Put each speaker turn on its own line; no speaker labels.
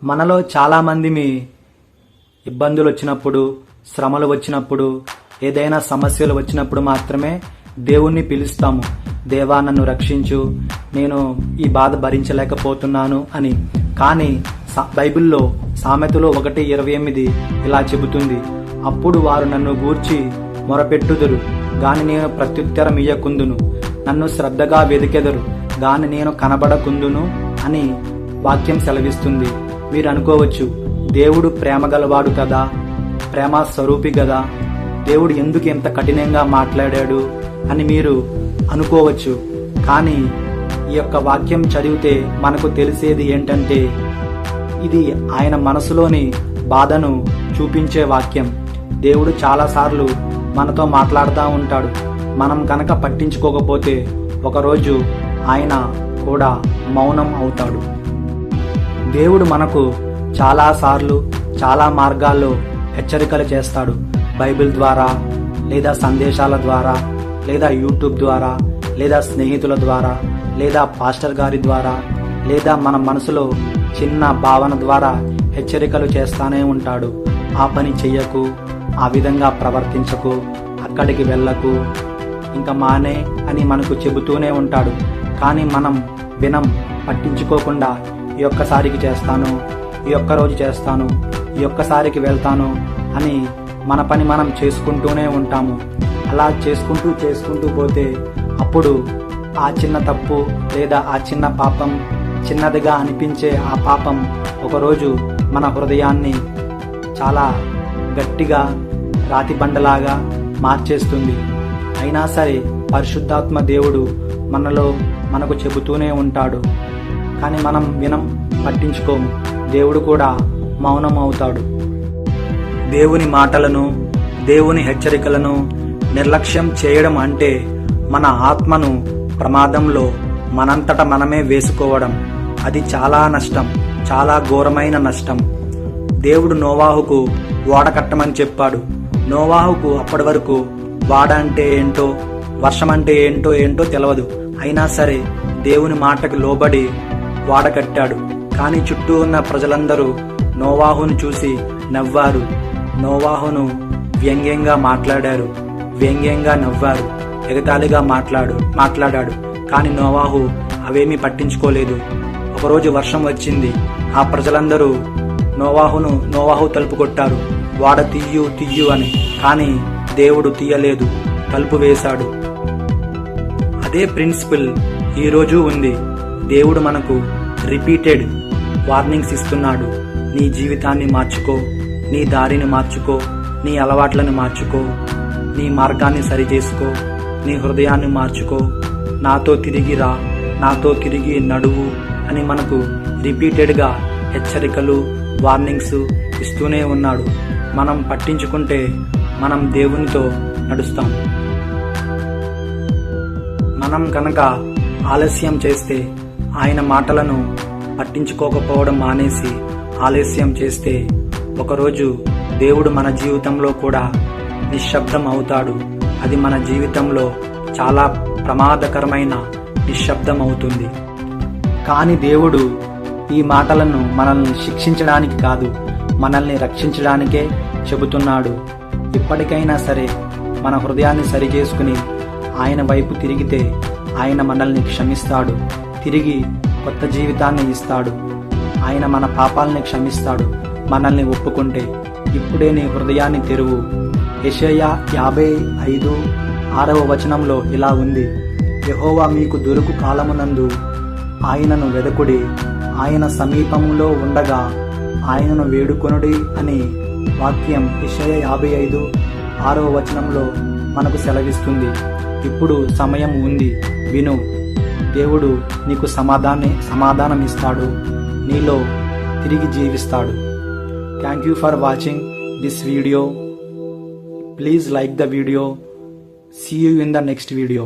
మనలో చాలామంది ఇబ్బందులు వచ్చినప్పుడు, శ్రమలు వచ్చినప్పుడు, ఏదైనా సమస్యలు వచ్చినప్పుడు మాత్రమే దేవుణ్ణి పిలుస్తాము. దేవా నన్ను రక్షించు, నేను ఈ బాధ భరించలేకపోతున్నాను అని. కానీ బైబిల్లో సామెతలు 1:28 ఇలా చెబుతుంది, అప్పుడు వారు నన్ను గూర్చి మొరపెట్టుదురు గాని నేను ప్రత్యుత్తరం ఇయ్యకుందును, నన్ను శ్రద్ధగా వెదికెదరు గాని నేను కనబడకుందును అని వాక్యం సెలవిస్తుంది. మీరు అనుకోవచ్చు, దేవుడు ప్రేమ గలవాడు కదా, ప్రేమ స్వరూపి కదా, దేవుడు ఎందుకు ఇంత కఠినంగా మాట్లాడాడు అని మీరు అనుకోవచ్చు. కానీ ఈ యొక్క వాక్యం చదివితే మనకు తెలిసేది ఏంటంటే, ఇది ఆయన మనసులోని బాధను చూపించే వాక్యం. దేవుడు చాలాసార్లు మనతో మాట్లాడుతూ ఉంటాడు. మనం కనుక పట్టించుకోకపోతే ఒకరోజు ఆయన కూడా మౌనం అవుతాడు. దేవుడు మనకు చాలాసార్లు చాలా మార్గాల్లో హెచ్చరికలు చేస్తాడు. బైబిల్ ద్వారా, లేదా సందేశాల ద్వారా, లేదా యూట్యూబ్ ద్వారా, లేదా స్నేహితుల ద్వారా, లేదా పాస్టర్ గారి ద్వారా, లేదా మన మనసులో చిన్న భావన ద్వారా హెచ్చరికలు చేస్తానే ఉంటాడు. ఆ పని చెయ్యకు, ఆ విధంగా ప్రవర్తించకు, అక్కడికి వెళ్ళకు, ఇంకా మానే అని మనకు చెబుతూనే ఉంటాడు. కానీ మనం పట్టించుకోకుండా ఈ ఒక్కసారికి చేస్తాను, ఈ ఒక్క రోజు చేస్తాను, ఈ ఒక్కసారికి వెళ్తాను అని మన పని మనం చేసుకుంటూనే ఉంటాము. అలా చేసుకుంటూ పోతే అప్పుడు ఆ చిన్న తప్పు లేదా ఆ చిన్న పాపం, చిన్నదిగా అనిపించే ఆ పాపం ఒకరోజు మన హృదయాన్ని చాలా గట్టిగా రాతి బండలాగా మార్చేస్తుంది. అయినా సరే పరిశుద్ధాత్మ దేవుడు మనకు చెబుతూనే ఉంటాడు. కానీ మనం పట్టించుకోము. దేవుడు కూడా మౌనం అవుతాడు. దేవుని మాటలను, దేవుని హెచ్చరికలను నిర్లక్ష్యం చేయడం అంటే మన ఆత్మను ప్రమాదంలో మనంతట మనమే వేసుకోవడం. అది చాలా నష్టం, చాలా ఘోరమైన నష్టం. దేవుడు నోవాహుకు ఓడ కట్టమని చెప్పాడు. నోవాహుకు అప్పటి వరకు వాడ అంటే ఏంటో, వర్షం అంటే ఏంటో తెలియదు. అయినా సరే దేవుని మాటకు లోబడి వాడ కట్టాడు. కానీ చుట్టూ ఉన్న ప్రజలందరూ నోవాహును చూసి నవ్వారు, నోవాహును వ్యంగ్యంగా మాట్లాడారు, వ్యంగ్యంగా నవ్వారు, ఎగతాళిగా మాట్లాడాడు. కానీ నోవాహు అవేమీ పట్టించుకోలేదు. ఒకరోజు వర్షం వచ్చింది. ఆ ప్రజలందరూ నోవాహు తలుపు కొట్టారు, వాడ తీయు అని. కానీ దేవుడు తీయలేదు, తలుపు వేశాడు. అదే ప్రిన్సిపల్ ఈరోజు ఉంది. దేవుడు మనకు రిపీటెడ్ వార్నింగ్స్ ఇస్తున్నాడు. నీ జీవితాన్ని మార్చుకో, నీ దారిని మార్చుకో, నీ అలవాట్లను మార్చుకో, నీ మార్గాన్ని సరిచేసుకో, నీ హృదయాన్ని మార్చుకో, నాతో తిరిగి రా, నాతో తిరిగి నడువు అని మనకు రిపీటెడ్గా హెచ్చరికలు, వార్నింగ్స్ ఇస్తూనే ఉన్నాడు. మనం పట్టించుకుంటే మనం దేవునితో నడుస్తాం. మనం కనుక ఆలస్యం చేస్తే, ఆయన మాటలను పట్టించుకోకపోవడం మానేసి ఆలస్యం చేస్తే, ఒకరోజు దేవుడు మన జీవితంలో కూడా నిశ్శబ్దం అవుతాడు. అది మన జీవితంలో చాలా ప్రమాదకరమైన నిశ్శబ్దం అవుతుంది. కానీ దేవుడు ఈ మాటలను మనల్ని శిక్షించడానికి కాదు, మనల్ని రక్షించడానికే చెబుతున్నాడు. ఇప్పటికైనా సరే మన హృదయాన్ని సరిచేసుకుని ఆయన వైపు తిరిగితే ఆయన మనల్ని క్షమిస్తాడు, తిరిగి కొత్త జీవితాన్ని ఇస్తాడు. ఆయన మన పాపాలని క్షమిస్తాడు మనల్ని ఒప్పుకుంటే. ఇప్పుడే నీ హృదయాన్ని తెరువు. యెషయా 55:6 ఇలా ఉంది, యెహోవా మీకు దొరుకు కాలమునందు ఆయనను వెదకుడి, ఆయన సమీపంలో ఉండగా ఆయనను వేడుకొనుడి అని వాక్యం యెషయా 55:6 మనకు సెలవిస్తుంది. ఇప్పుడు సమయం ఉంది, విను. దేవుడు నీకు సమాధానం ఇస్తాడు, నీలో తిరిగి జీవిస్తాడు. Thank you for watching this video. Please like the video. See you in the next video.